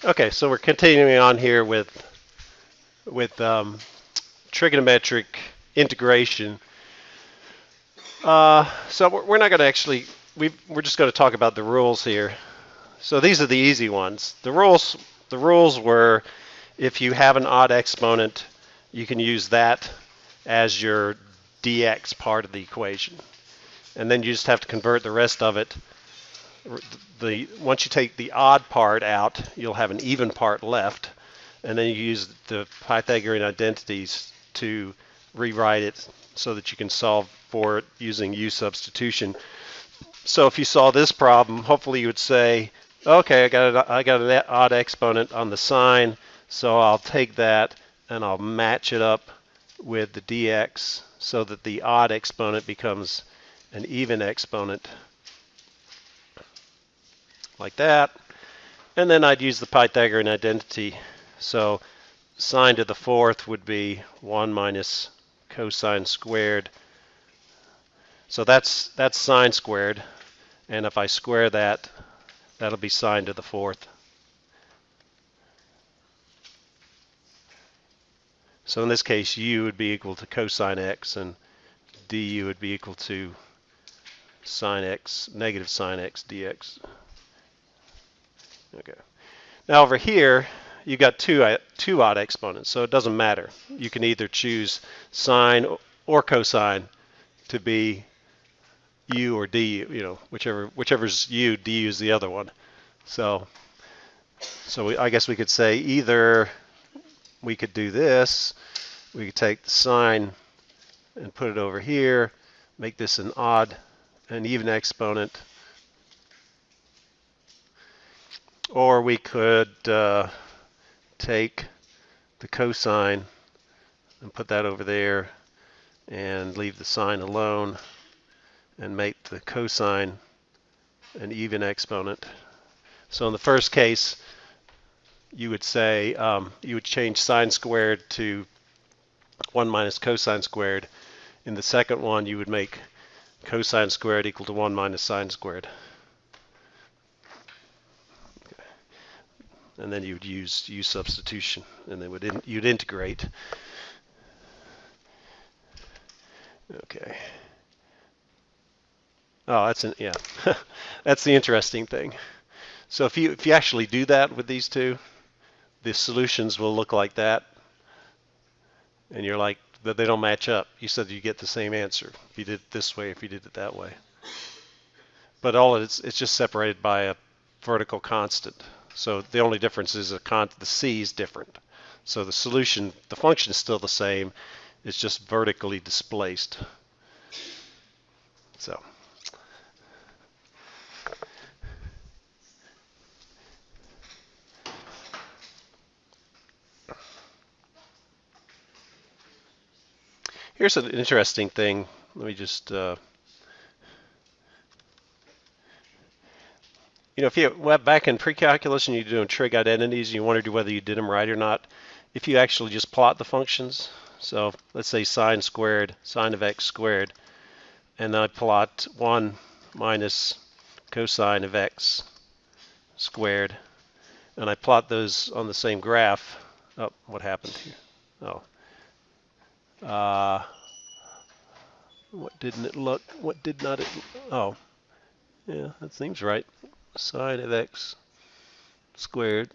Okay, so we're continuing on here with trigonometric integration. So we're not going to actually we're just going to talk about the rules here. So these are the easy ones. The rules were if you have an odd exponent, you can use that as your dx part of the equation, and then you just have to convert the rest of it. Once you take the odd part out, you'll have an even part left, and then you use the Pythagorean identities to rewrite it so that you can solve for it using U substitution. So if you saw this problem, hopefully you would say, okay, I got an odd exponent on the sign, so I'll take that and I'll match it up with the dx so that the odd exponent becomes an even exponent, like that. And then I'd use the Pythagorean identity. So sine to the fourth would be 1 minus cosine squared. So that's sine squared. And if I square that, that'll be sine to the fourth. So in this case, u would be equal to cosine x, and du would be equal to sine x, negative sine x dx. Okay. Now over here, you've got two odd exponents, so it doesn't matter. You can either choose sine or cosine to be u or du, whichever's u, du is the other one. So I guess we could say either we could do this. We could take the sine and put it over here, make this an even exponent. Or we could take the cosine and put that over there and leave the sine alone and make the cosine an even exponent. So in the first case, you would say, you would change sine squared to 1 minus cosine squared. In the second one, you would make cosine squared equal to 1 minus sine squared. And then you would use U substitution, and then you'd integrate. Okay. Oh, yeah. That's the interesting thing. So if you actually do that with these two, the solutions will look like that, and you're like, that they don't match up. You said you get the same answer if you did it this way, if you did it that way. But it's just separated by a vertical constant. So the only difference is the c is different. So the solution, the function is still the same. It's just vertically displaced. So here's an interesting thing. Let me just if you back in pre-calculus and you're doing trig identities and you wondered whether you did them right or not, if you actually just plot the functions, so let's say sine squared, sine of x squared, and then I plot 1 minus cosine of x squared, and I plot those on the same graph. Oh, what happened here? Oh. What didn't it look? What did not it? Oh, yeah, that seems right. Sine of x squared,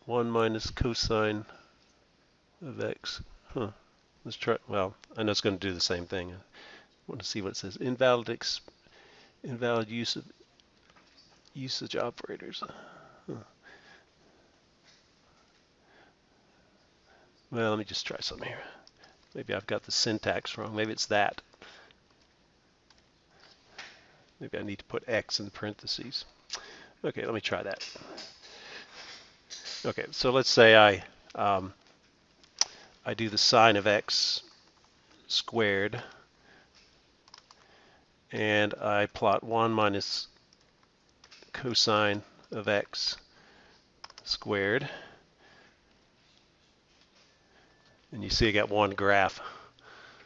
1 minus cosine of x. Huh. Let's try. Well, I know it's going to do the same thing. I want to see what it says. Invalid usage operators. Huh. Well, let me just try something here. Maybe I've got the syntax wrong. Maybe it's that. Maybe I need to put x in parentheses. Okay, let me try that. Okay, so let's say I do the sine of x squared, and I plot 1 minus cosine of x squared. And you see I got one graph.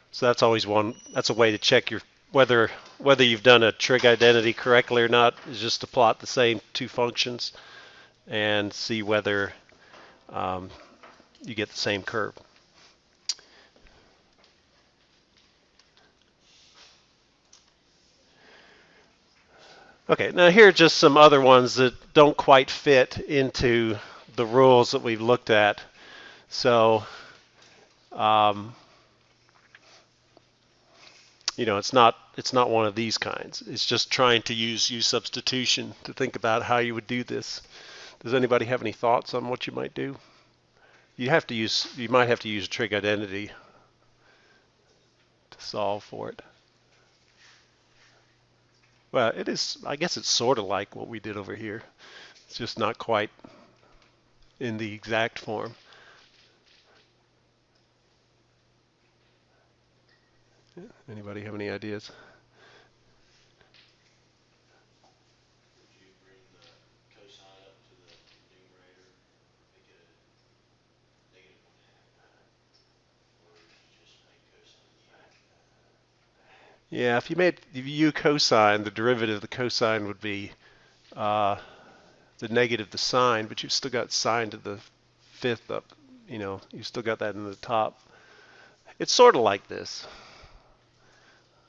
So that's always one. That's a way to check whether you've done a trig identity correctly or not, is just to plot the same two functions. and see whether you get the same curve. Okay, now here are just some other ones that don't quite fit into the rules that we've looked at. So, it's not one of these kinds. It's just trying to use U substitution to think about how you would do this. Does anybody have any thoughts on what you might do? You might have to use a trig identity to solve for it. Well, it is. I guess it's sort of like what we did over here. It's just not quite in the exact form. Anybody have any ideas? Would you bring the cosine up to the numerator, make it a -1/2, or would you just make cosine u? Yeah, if you made u cosine, the derivative of the cosine would be the negative the sine, but you've still got sine to the fifth up. You've still got that in the top. It's sort of like this.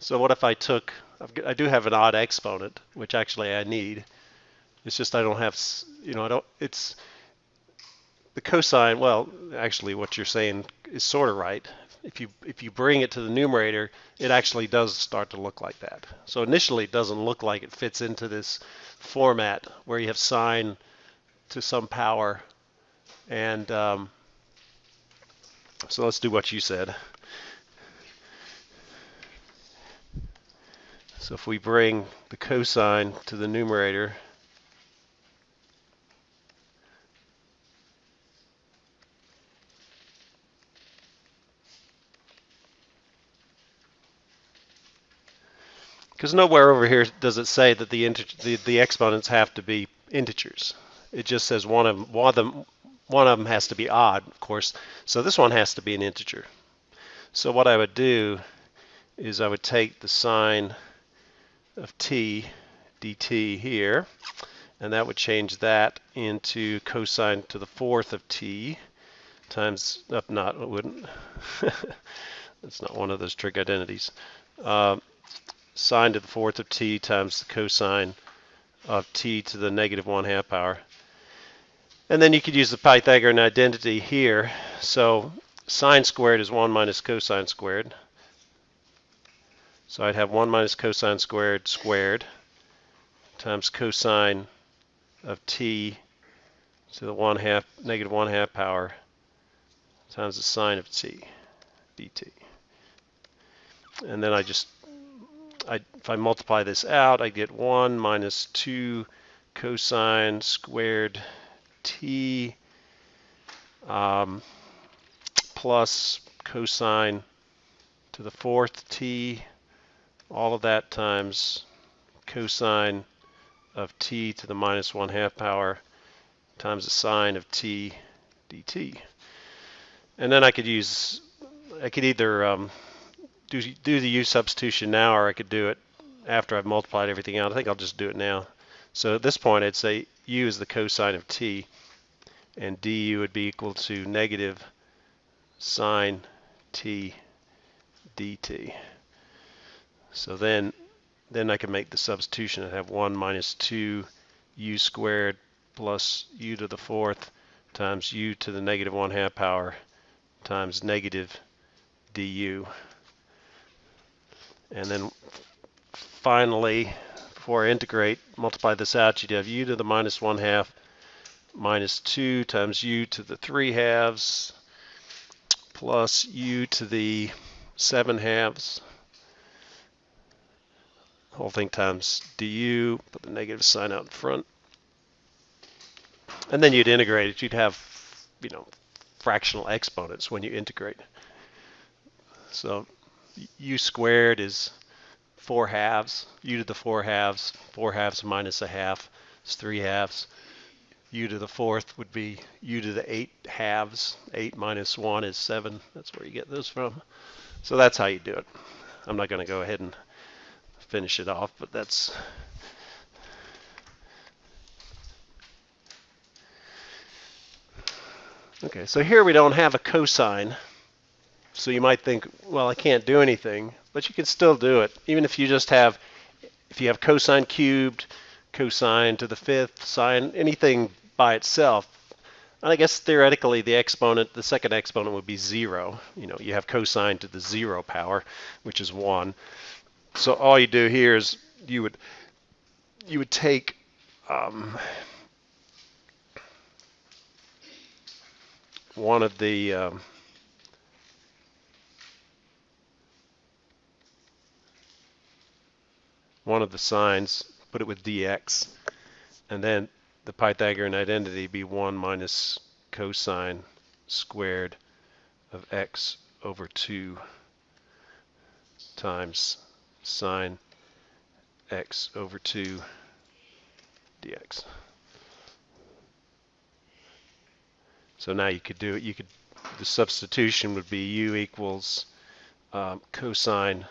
So what if I I do have an odd exponent, which actually I need. It's just I don't have, it's the cosine. Well, actually what you're saying is sort of right. If you bring it to the numerator, it actually does start to look like that. So initially it doesn't look like it fits into this format where you have sine to some power. And so let's do what you said. So if we bring the cosine to the numerator, because nowhere over here does it say that the exponents have to be integers. It just says one of them has to be odd, of course. So this one has to be an integer. So what I would do is I would take the sine of t dt here, and that would change that into cosine to the fourth of t times, not, it wouldn't. That's not one of those trig identities. Sine to the fourth of t times the cosine of t to the -1/2 power. And then you could use the Pythagorean identity here. So sine squared is 1 minus cosine squared. So I'd have 1 minus cosine squared squared times cosine of t to the -1/2 power times the sine of t dt. And then if I multiply this out, I get 1 minus 2 cosine squared t plus cosine to the fourth t, all of that times cosine of t to the -1/2 power times the sine of t dt. And then I could either do the u substitution now, or I could do it after I've multiplied everything out. I think I'll just do it now. So at this point, I'd say u is the cosine of t, and du would be equal to negative sine t dt. So then I can make the substitution. I have 1 minus 2 u squared plus u to the fourth times u to the -1/2 power times negative du. And then finally, before I integrate, multiply this out, you'd have u to the -1/2 minus 2 times u to the 3/2 plus u to the 7/2, whole thing times du, put the negative sign out in front. And then you'd integrate it. You'd have, fractional exponents when you integrate. So u squared is 4/2, u to the 4/2, 4/2 minus 1/2 is 3/2. U to the fourth would be u to the 8/2. 8 minus 1 is 7. That's where you get those from. So that's how you do it. I'm not going to go ahead and finish it off, but that's Okay, so here we don't have a cosine. So you might think, well, I can't do anything, but you can still do it. Even if you just have, if you have cosine cubed, cosine to the fifth, sine, anything by itself, I guess theoretically the exponent, the second exponent would be 0. You know, you have cosine to the 0 power, which is 1. So all you do here is you would take one of the signs, put it with dx, and then the Pythagorean identity be 1 minus cosine squared of x over 2 times sine x over 2 dx. So now you could do it. The substitution would be u equals cosine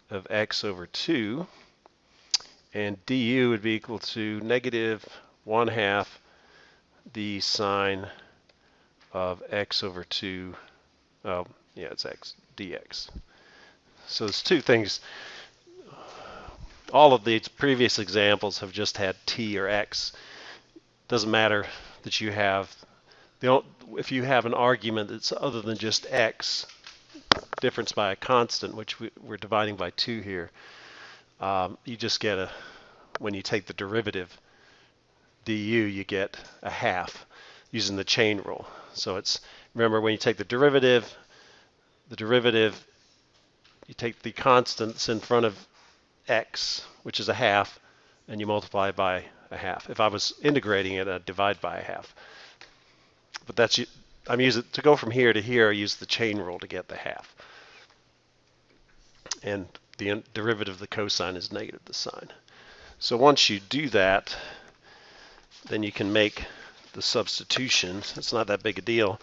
of x over 2, and du would be equal to negative 1/2 the sine of x over 2. Oh, yeah, it's x dx. So there's two things. All of these previous examples have just had t or x. Doesn't matter that you have, if you have an argument that's other than just x, difference by a constant, which we're dividing by 2 here, you just get when you take the derivative du, you get a half using the chain rule. So remember, when you take the derivative, you take the constants in front of x, which is a half, and you multiply by a half. If I was integrating it, I'd divide by a half. But I'm using, to go from here to here, I use the chain rule to get the half. And the derivative of the cosine is negative the sine. So once you do that, then you can make the substitutions. It's not that big a deal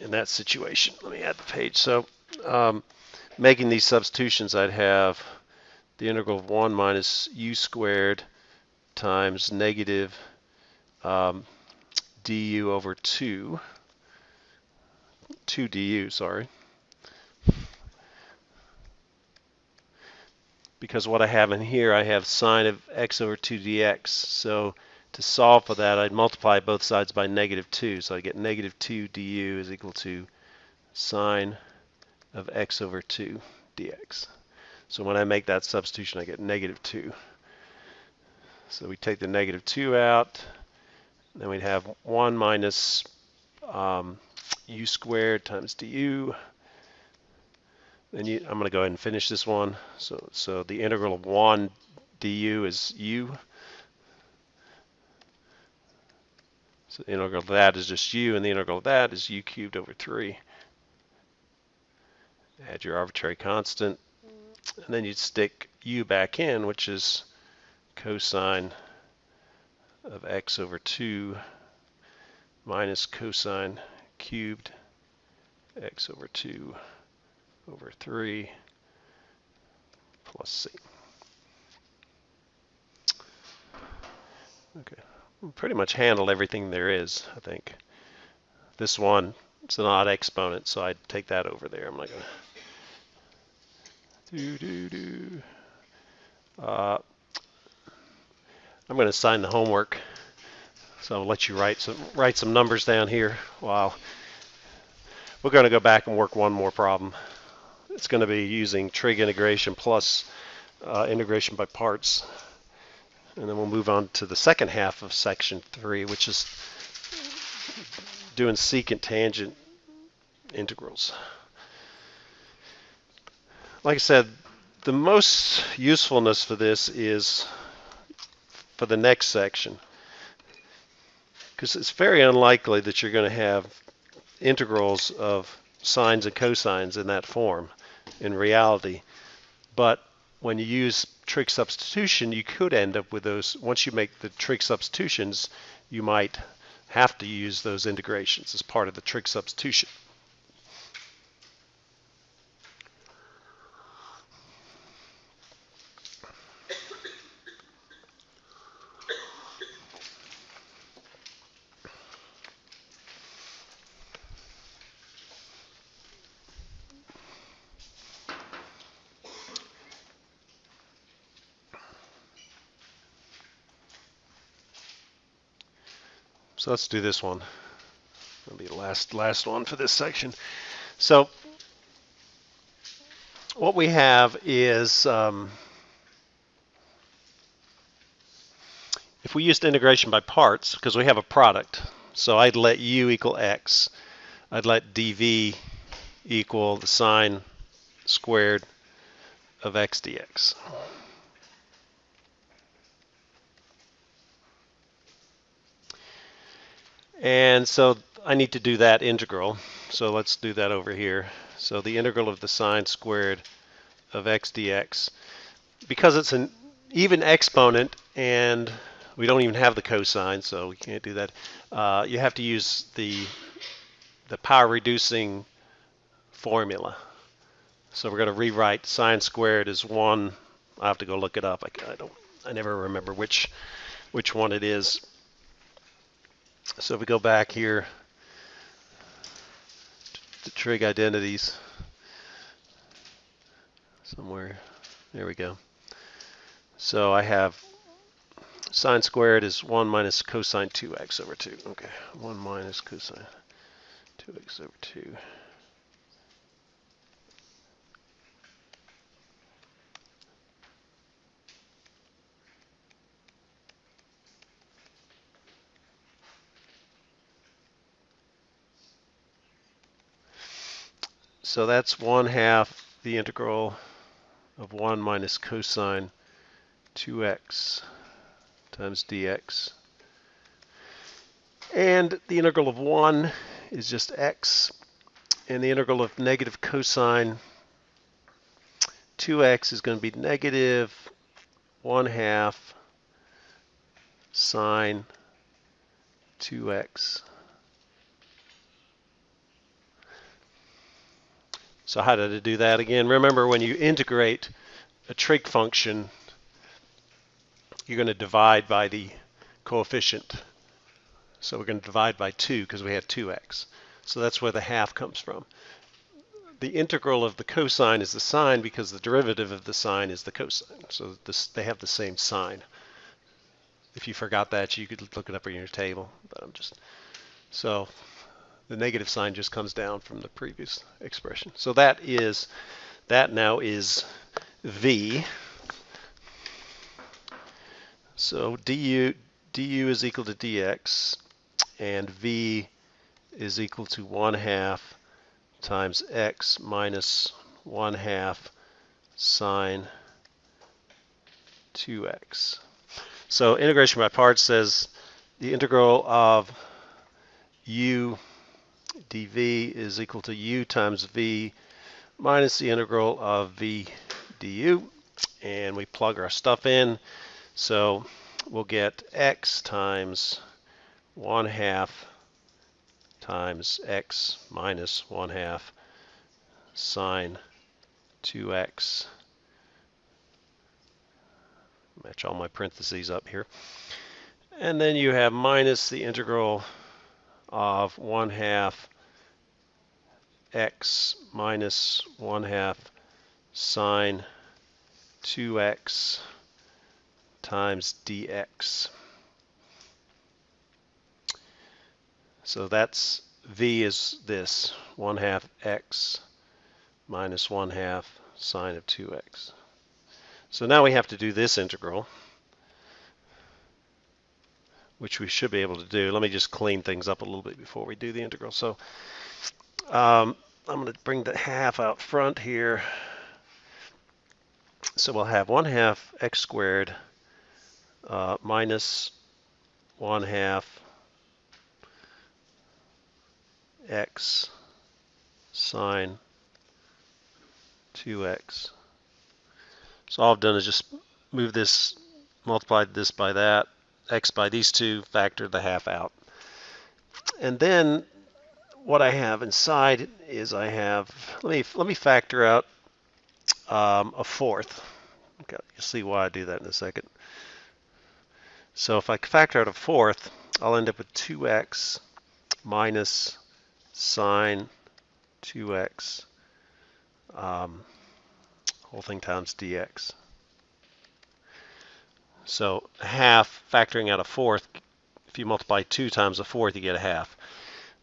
in that situation. Let me add the page. So making these substitutions, I'd have the integral of 1 minus u squared times negative du over 2 du, sorry. Because what I have in here, I have sine of x over 2 dx. So to solve for that, I'd multiply both sides by negative 2. So I get negative 2 du is equal to sine of x over 2 dx. So when I make that substitution, I get negative 2. So we take the negative 2 out. Then we'd have 1 minus u squared times du. Then I'm going to go ahead and finish this one. So the integral of 1 du is u. So the integral of that is just u, and the integral of that is u cubed over 3. Add your arbitrary constant, and then you'd stick u back in, which is cosine of x over 2 minus cosine cubed x over 2 over 3 plus c. Okay, we pretty much handled everything there is, I think. This one, it's an odd exponent, so I'd take that over there. I'm not going to I'm going to assign the homework, so I'll let you write some numbers down here. While we're going to go back and work one more problem. It's going to be using trig integration plus integration by parts, and then we'll move on to the second half of section 3, which is doing secant tangent integrals. Like I said, the most usefulness for this is for the next section, because it's very unlikely that you're going to have integrals of sines and cosines in that form in reality. But when you use trig substitution, you could end up with those. Once you make the trig substitutions, you might have to use those integrations as part of the trig substitution. So let's do this one. That'll be the last one for this section. So what we have is if we used integration by parts, because we have a product, so I'd let u equal x. I'd let dv equal the sine squared of x dx. And so I need to do that integral. So let's do that over here. So the integral of the sine squared of x dx, because it's an even exponent and we don't even have the cosine, so we can't do that. You have to use the power reducing formula. So we're going to rewrite sine squared as 1. I have to go look it up. I never remember which one it is. So if we go back here to trig identities somewhere, there we go. So I have sine squared is 1 minus cosine 2x over 2. Okay, 1 minus cosine 2x over 2. So that's 1/2 the integral of 1 minus cosine 2x times dx. And the integral of 1 is just x. And the integral of negative cosine 2x is going to be negative 1/2 sine 2x. So how did I do that again? Remember, when you integrate a trig function, you're going to divide by the coefficient. So we're going to divide by 2 because we had 2x. So that's where the half comes from. The integral of the cosine is the sine because the derivative of the sine is the cosine. So they have the same sign. If you forgot that, you could look it up in your table. But so the negative sign just comes down from the previous expression. So that now is v. So du is equal to dx, and v is equal to 1/2 times x minus 1/2 sine 2x. So integration by parts says the integral of u dv is equal to u times v minus the integral of v du, and we plug our stuff in. So we'll get x times 1/2 times x minus 1/2 sine 2x. Match all my parentheses up here. And then you have minus the integral of 1/2 x minus 1/2 sine 2x times dx. So that's v is this 1/2 x minus 1/2 sine of 2x. So now we have to do this integral, which we should be able to do. Let me just clean things up a little bit before we do the integral. So I'm going to bring the half out front here. So we'll have 1/2 x squared minus 1/2 x sine 2x. So all I've done is just move this, multiplied this by that, x by these two, factored the half out. And then what I have inside is I have, let me factor out a fourth. Okay, you'll see why I do that in a second. So if I factor out a fourth, I'll end up with 2x minus sine 2x, whole thing times dx. So half factoring out a fourth If you multiply 2 times a fourth, you get a half.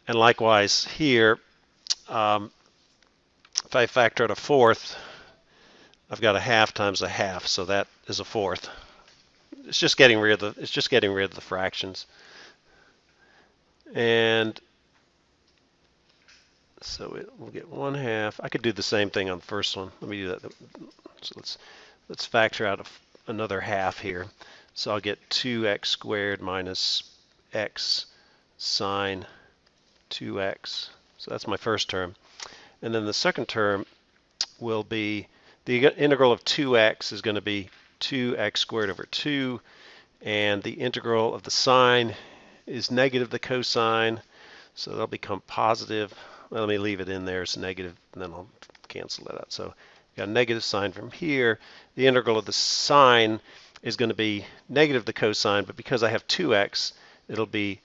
And likewise here, if I factor out a fourth, I've got a half times a half, so that is a fourth. It's just getting rid of the fractions. And so we'll get 1/2. I could do the same thing on the first one. Let me do that. So let's factor out another half here. So I'll get 2x squared minus x sine 2x. So that's my first term. And then the second term will be the integral of 2x is going to be 2x squared over 2, and the integral of the sine is negative the cosine, so that'll become positive. Well, let me leave it in there as negative, and then I'll cancel that out. So got a negative sign from here. The integral of the sine is going to be negative the cosine, but because I have 2x, it'll be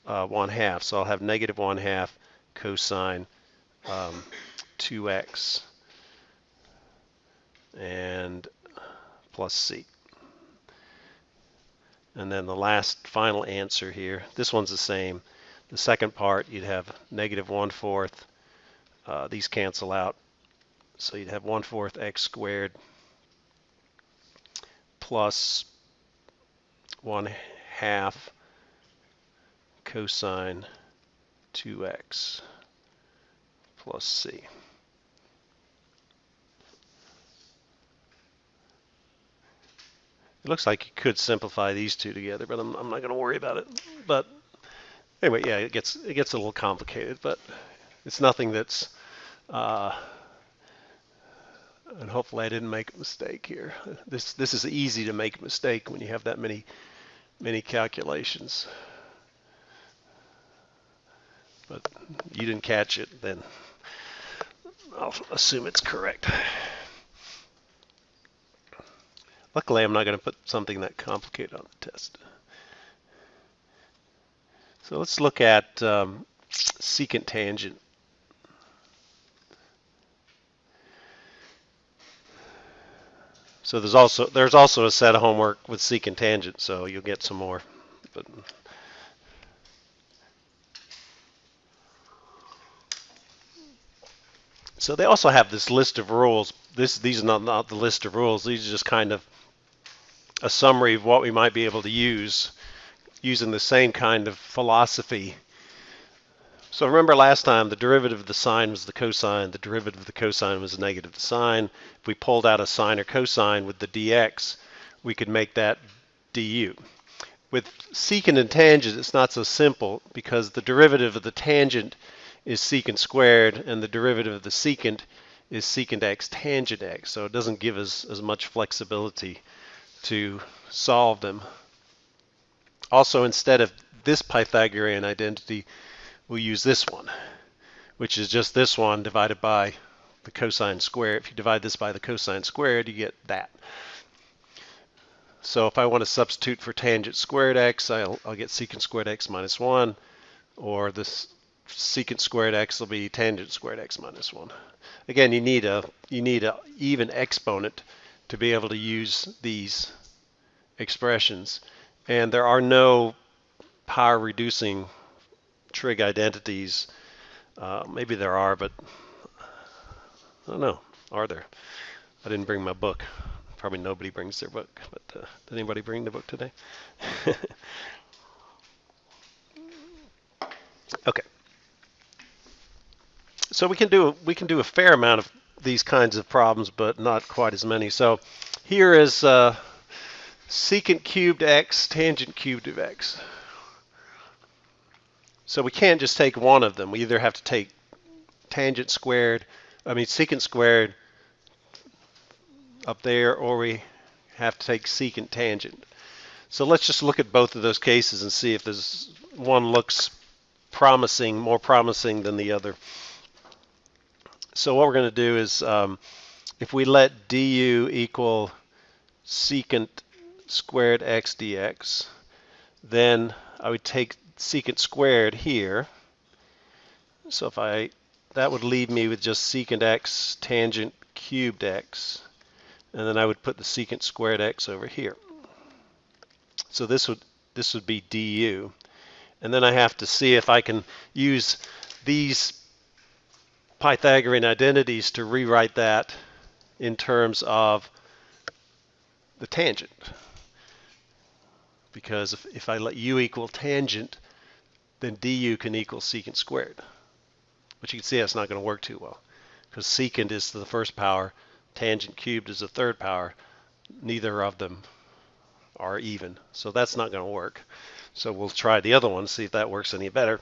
1/2. So I'll have negative 1/2 cosine 2x and plus c. And then the last final answer here, this one's the same. The second part, you'd have negative 1/4. These cancel out. So you'd have 1/4 x squared plus 1/2 cosine 2x plus c. It looks like you could simplify these two together, but I'm not going to worry about it. But anyway, yeah, it gets a little complicated, but it's nothing that's and hopefully I didn't make a mistake here. This is easy to make a mistake when you have that many calculations. But you didn't catch it, then I'll assume it's correct. Luckily, I'm not going to put something that complicated on the test. So let's look at secant tangent. So there's also a set of homework with secant tangent, so you'll get some more. But so they also have this list of rules. These are not the list of rules. These are just kind of a summary of what we might be able to use using the same kind of philosophy. So remember last time the derivative of the sine was the cosine, the derivative of the cosine was negative the sine. If we pulled out a sine or cosine with the dx, we could make that du. With secant and tangent, it's not so simple because the derivative of the tangent is secant squared and the derivative of the secant is secant x tangent x. So it doesn't give us as much flexibility to solve them. Also, instead of this Pythagorean identity, we'll use this one, which is just this one divided by the cosine squared. If you divide this by the cosine squared, you get that. So if I want to substitute for tangent squared x, I'll get secant squared x minus 1, or this secant squared x will be tangent squared x minus 1. Again, you need a even exponent to be able to use these expressions, and there are no power reducing trig identities. Maybe there are, but I don't know. Are there? I didn't bring my book. Probably nobody brings their book, but did anybody bring the book today? Okay. So we can do a fair amount of these kinds of problems, but not quite as many. So here is secant cubed x, tangent cubed of x. So we can't just take one of them. We either have to take secant squared up there, or we have to take secant tangent. So let's just look at both of those cases and see if there's one looks promising, more promising than the other. So what we're going to do is, if we let du equal secant squared x dx, then I would take secant squared here. So that would leave me with just secant x tangent cubed x, and then I would put the secant squared x over here. So this would this would be du. And then I have to see if I can use these Pythagorean identities to rewrite that in terms of the tangent. Because if I let u equal tangent, then du can equal secant squared. But you can see that's not going to work too well, because secant is to the first power, tangent cubed is the third power. Neither of them are even, so that's not going to work. So we'll try the other one, see if that works any better.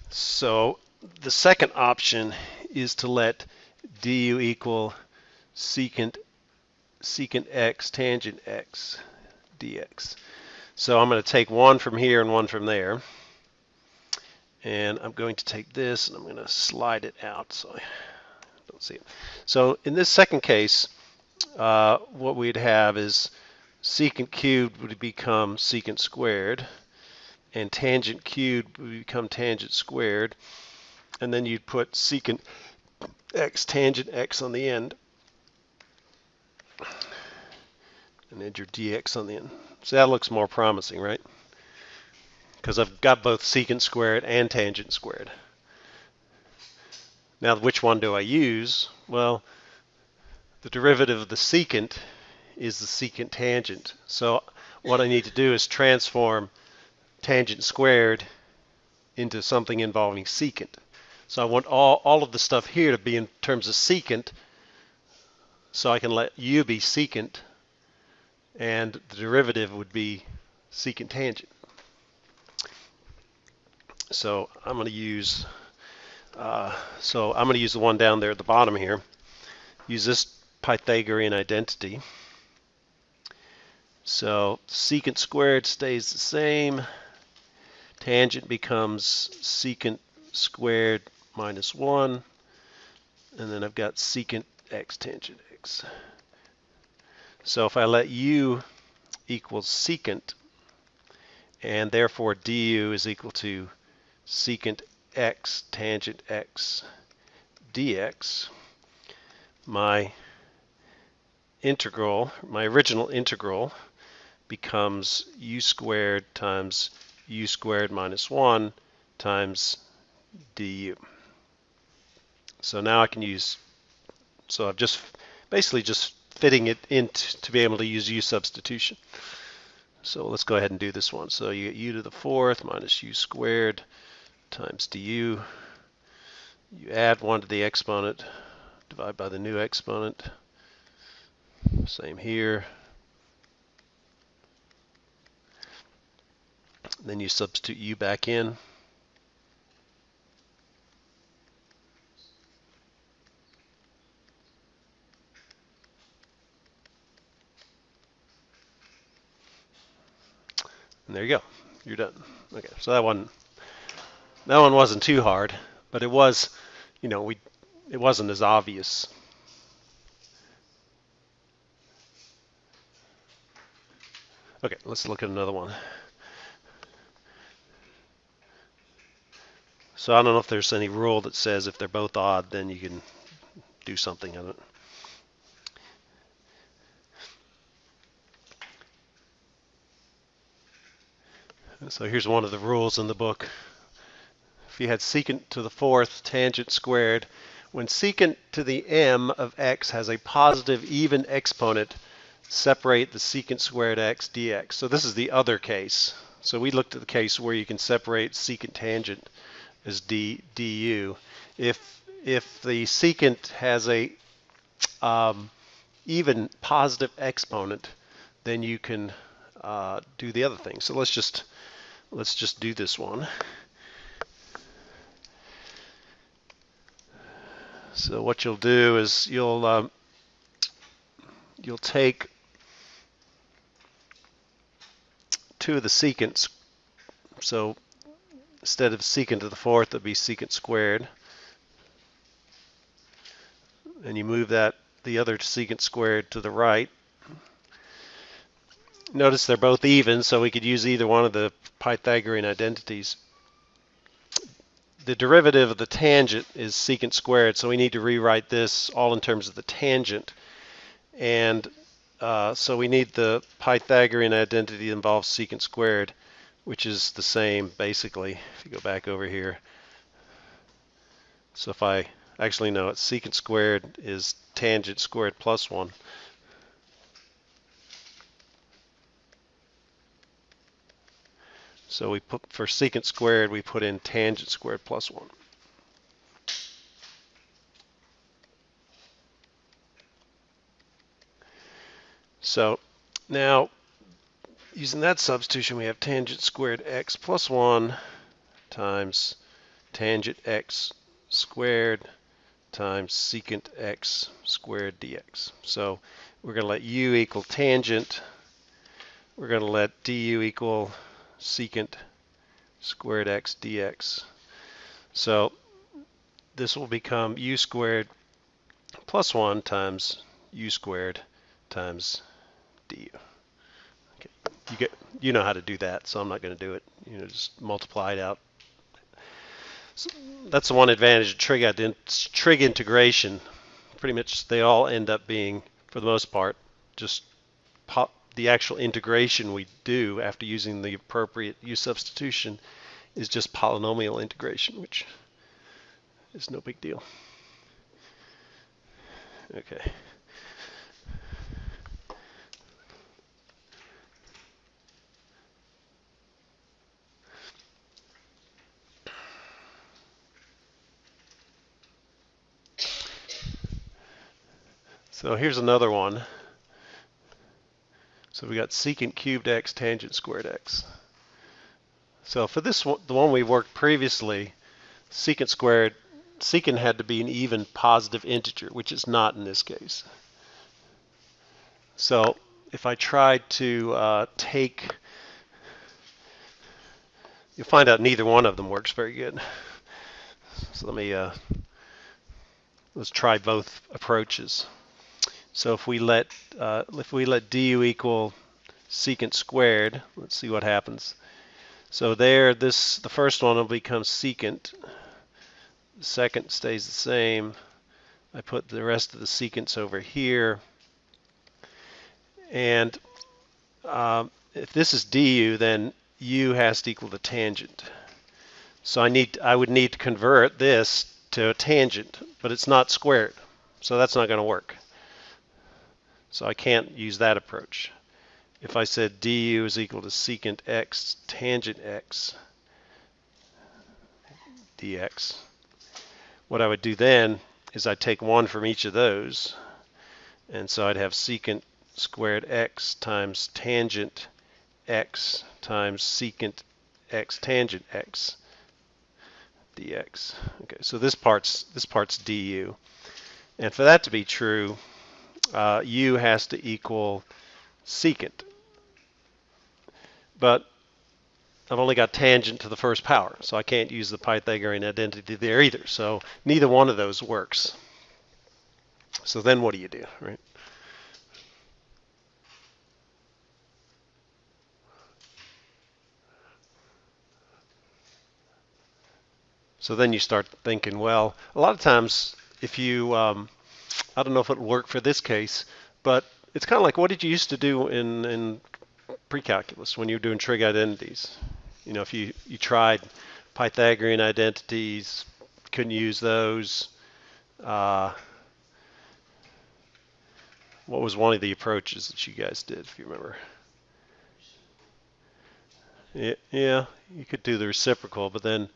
So the second option is to let du equal secant x tangent x dx. So I'm going to take one from here and one from there. And I'm going to take this and I'm going to slide it out so I don't see it. So in this second case, what we'd have is secant cubed would become secant squared, and tangent cubed would become tangent squared, and then you'd put secant x tangent x on the end, and then your dx on the end. So that looks more promising, right? Because I've got both secant squared and tangent squared. Now, which one do I use? Well, the derivative of the secant is the secant tangent. So what I need to do is transform tangent squared into something involving secant. So I want all of the stuff here to be in terms of secant, so I can let u be secant, and the derivative would be secant tangent. So I'm going to use the one down there at the bottom here. Use this Pythagorean identity. So secant squared stays the same. Tangent becomes secant squared minus 1. And then I've got secant x tangent x. So if I let u equal secant, and therefore du is equal to secant x tangent x dx, my original integral becomes u squared times u squared minus 1 times du. So now I can use, so I've just basically just fitting it in to be able to use u substitution. So let's go ahead and do this one. So you get u to the fourth minus u squared times du. You add 1 to the exponent, divide by the new exponent. Same here. Then you substitute u back in. And there you go. You're done. Okay, so that one wasn't too hard, but it was, it wasn't as obvious. Okay, let's look at another one. So I don't know if there's any rule that says if they're both odd, then you can do something on it. So here's one of the rules in the book. If you had secant to the fourth tangent squared, when secant to the m of x has a positive even exponent, separate the secant squared x dx. So this is the other case. So we looked at the case where you can separate secant tangent as du. If the secant has a even positive exponent, then you can do the other thing. So let's just do this one. So what you'll do is you'll take two of the secants. So instead of secant to the fourth, it'll be secant squared, and you move the other secant squared to the right. Notice they're both even, so we could use either one of the Pythagorean identities. The derivative of the tangent is secant squared, so we need to rewrite this all in terms of the tangent. And So we need the Pythagorean identity that involves secant squared, which is the same basically. If you go back over here. So if I actually know it's secant squared is tangent squared plus 1. So we put for secant squared we put in tangent squared plus 1. So now using that substitution we have tangent squared x plus 1 times tangent x squared times secant x squared dx. So we're going to let u equal tangent. We're going to let du equal secant squared x dx. So this will become u squared plus 1 times u squared times du. Okay, you know how to do that, so I'm not going to do it. Just multiply it out. So that's the one advantage of trig integration. Pretty much they all end up being, for the most part, just the actual integration we do after using the appropriate u substitution is just polynomial integration, which is no big deal. Okay. So here's another one. So we got secant cubed x tangent squared x. So for this one, the one we worked previously, secant had to be an even positive integer, which is not in this case. So if I try to you'll find out neither one of them works very good. So let's try both approaches. So if we let du equal secant squared, let's see what happens. So the first one will become secant. The second stays the same. I put the rest of the secants over here. And if this is du, then u has to equal the tangent. So I would need to convert this to a tangent, but it's not squared. So that's not going to work. So I can't use that approach. If I said du is equal to secant x tangent x dx, what I would do then is I'd take one from each of those, and so I'd have secant squared x times tangent x times secant x tangent x dx. Okay, so this part's du, and for that to be true, u has to equal secant. But I've only got tangent to the first power, so I can't use the Pythagorean identity there either. So neither one of those works. So then what do you do, right? So then you start thinking, well, a lot of times if you, I don't know if it would work for this case, but it's kind of like what did you used to do in pre-calculus when you were doing trig identities? If you tried Pythagorean identities, couldn't use those. What was one of the approaches that you guys did, if you remember? Yeah, you could do the reciprocal, but then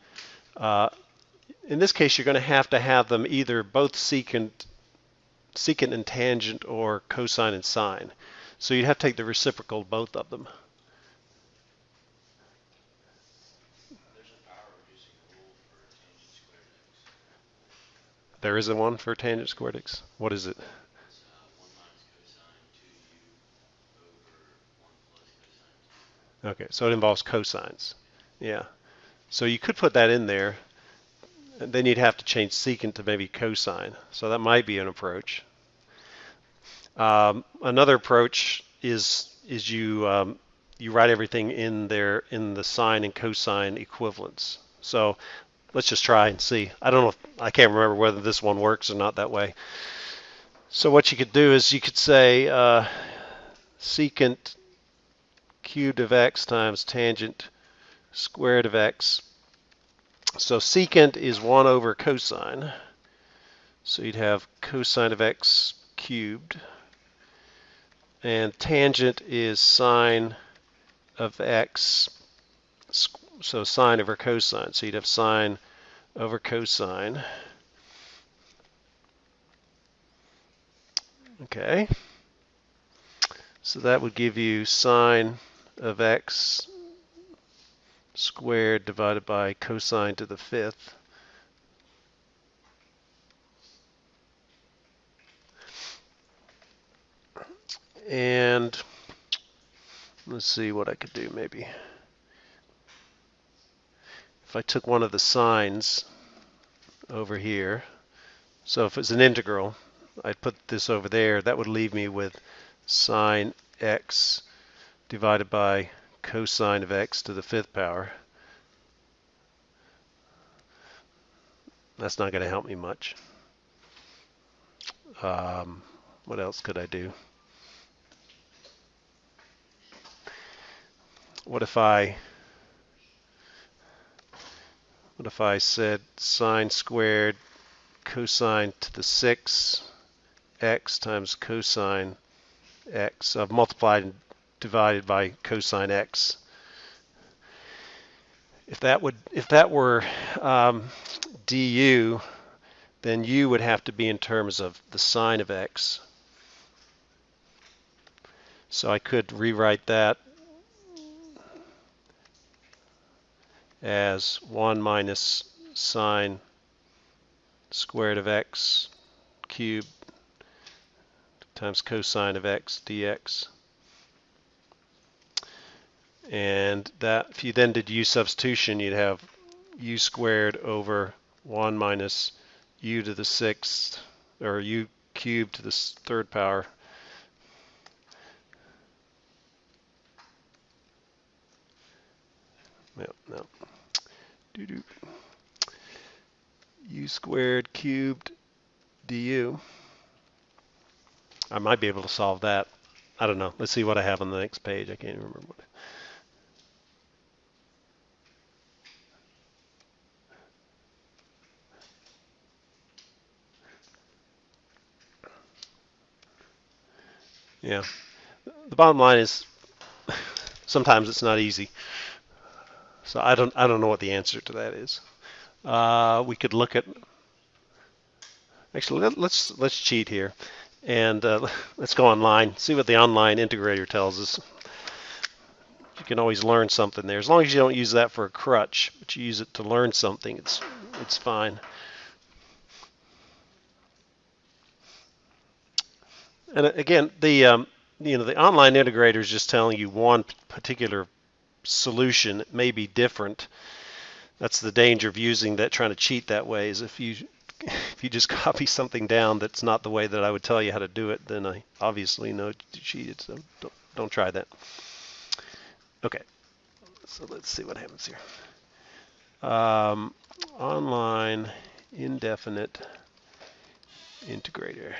in this case you're going to have them either both secant and tangent or cosine and sine. So you'd have to take the reciprocal of both of them. There's a power reducing rule for tangent squared x. There isn't one for tangent squared x? What is it? It's 1 minus cosine 2u over 1 plus cosine 2. Okay, so it involves cosines. Yeah. So you could put that in there, and then you'd have to change secant to maybe cosine. So that might be an approach. Another approach is you write everything in there in the sine and cosine equivalents. So let's just try and see. I can't remember whether this one works or not that way. So what you could do is you could say secant cubed of x times tangent squared of x. So secant is 1 over cosine. So you'd have cosine of x cubed. And tangent is sine of x, so sine over cosine. So you'd have sine over cosine. Okay. So that would give you sine of x squared divided by cosine to the fifth. And let's see what I could do maybe. If I took one of the sines over here, so if it's an integral, I'd put this over there, that would leave me with sine x divided by cosine of x to the fifth power. That's not going to help me much. What else could I do? What if I said sine squared cosine to the 6 x times cosine x. I've multiplied and divided by cosine x. If that were du, then u would have to be in terms of the sine of x. So I could rewrite that as 1 minus sine squared of x cubed times cosine of x dx. And that, if you then did u substitution, you'd have u squared over 1 minus u to the sixth, or u cubed to the third power. No. U squared cubed du. I might be able to solve that. I don't know. Let's see what I have on the next page. I can't even remember what. Yeah. The bottom line is sometimes it's not easy. So I don't know what the answer to that is. We could look at. Actually, let's cheat here, and let's go online. See what the online integrator tells us. You can always learn something there, as long as you don't use that for a crutch, but you use it to learn something. It's fine. And again, the online integrator is just telling you one particular solution. It may be different. That's the danger of using that, trying to cheat that way, is if you just copy something down that's not the way that I would tell you how to do it, then I obviously know you cheated, so don't try that. Okay, so let's see what happens here. Online indefinite integrator.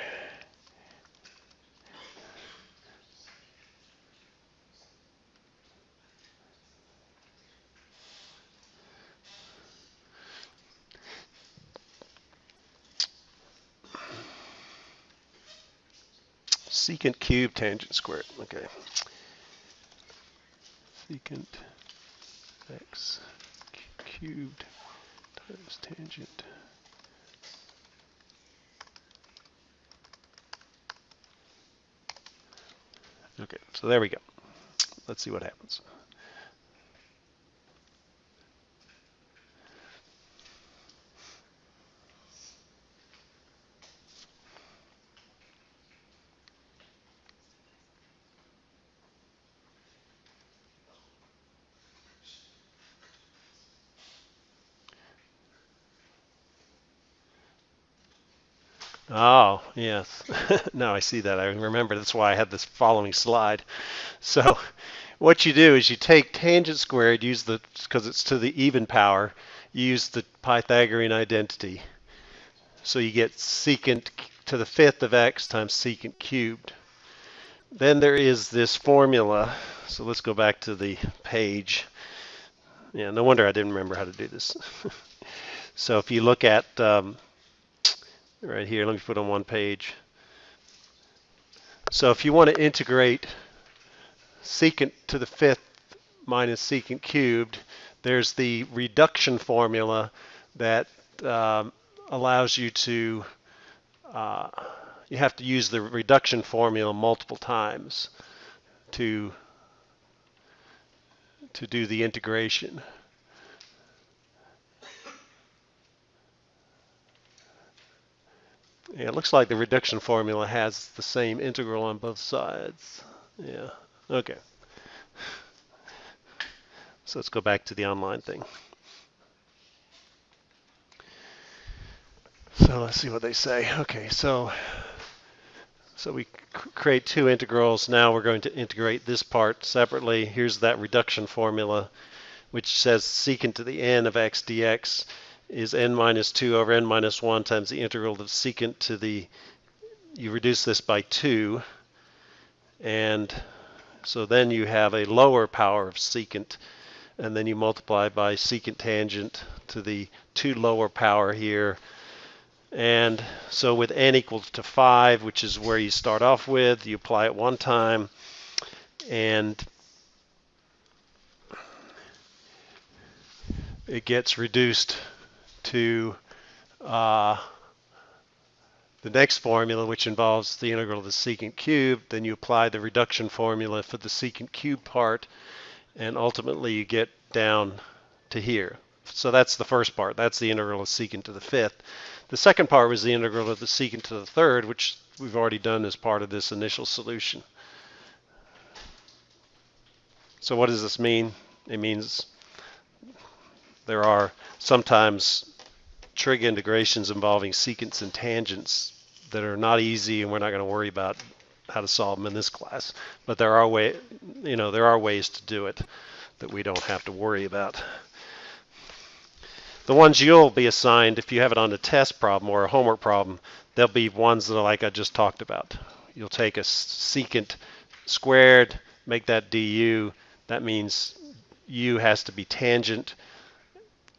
Secant cubed tangent squared. Okay. Secant x cubed times tangent. Okay, so there we go. Let's see what happens. Oh, yes. Now I see that. I remember. That's why I had this following slide. So what you do is you take tangent squared, because it's to the even power, you use the Pythagorean identity. So you get secant to the fifth of x times secant cubed. then there is this formula. So let's go back to the page. Yeah, no wonder I didn't remember how to do this. So if you look at right here, let me put on one page. So if you want to integrate secant to the fifth minus secant cubed, there's the reduction formula that allows you to, you have to use the reduction formula multiple times to do the integration. Yeah, it looks like the reduction formula has the same integral on both sides. Yeah, okay. So let's go back to the online thing. So let's see what they say. Okay, so we create two integrals. Now we're going to integrate this part separately. Here's that reduction formula, which says secant to the n of x dx is n minus 2 over n minus 1 times the integral of secant to the, you reduce this by 2, and so then you have a lower power of secant, and then you multiply by secant tangent to the 2 lower power here. And so with n equals to 5, which is where you start off with, you apply it one time, and it gets reduced to the next formula, which involves the integral of the secant cubed. Then you apply the reduction formula for the secant cubed part, and ultimately you get down to here. So that's the first part. That's the integral of secant to the fifth. The second part was the integral of the secant to the third, which we've already done as part of this initial solution. So what does this mean? It means there are sometimes trig integrations involving secants and tangents that are not easy, and we're not going to worry about how to solve them in this class. But there are ways to do it that we don't have to worry about. The ones you'll be assigned, if you have it on a test problem or a homework problem, they'll be ones that are like I just talked about. You'll take a secant squared, make that du. That means u has to be tangent,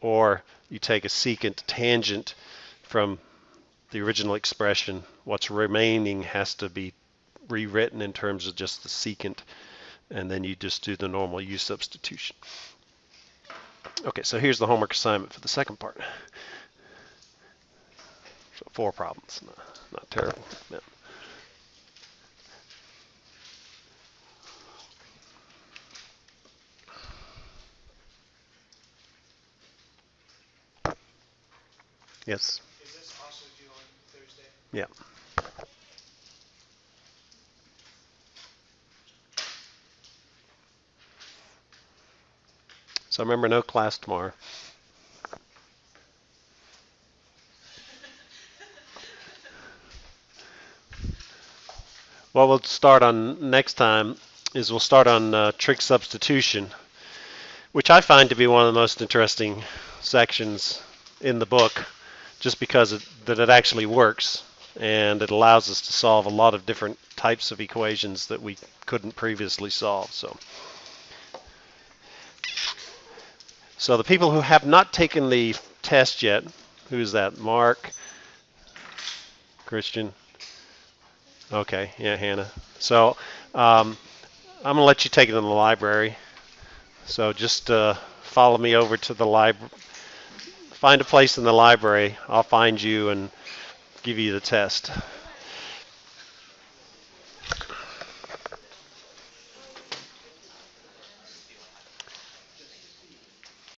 or you take a secant tangent from the original expression. What's remaining has to be rewritten in terms of just the secant, and then you just do the normal u substitution. Okay, so here's the homework assignment for the second part. So 4 problems, not terrible. No. Yes. Is this also due on Thursday? Yeah. So remember, no class tomorrow. What we'll start on next time is we'll start on trig substitution, which I find to be one of the most interesting sections in the book, just because that it actually works, and it allows us to solve a lot of different types of equations that we couldn't previously solve. So the people who have not taken the test yet, who's that? Mark, Christian. Okay, yeah, Hannah. So I'm going to let you take it in the library. So just follow me over to the library. Find a place in the library. I'll find you and give you the test.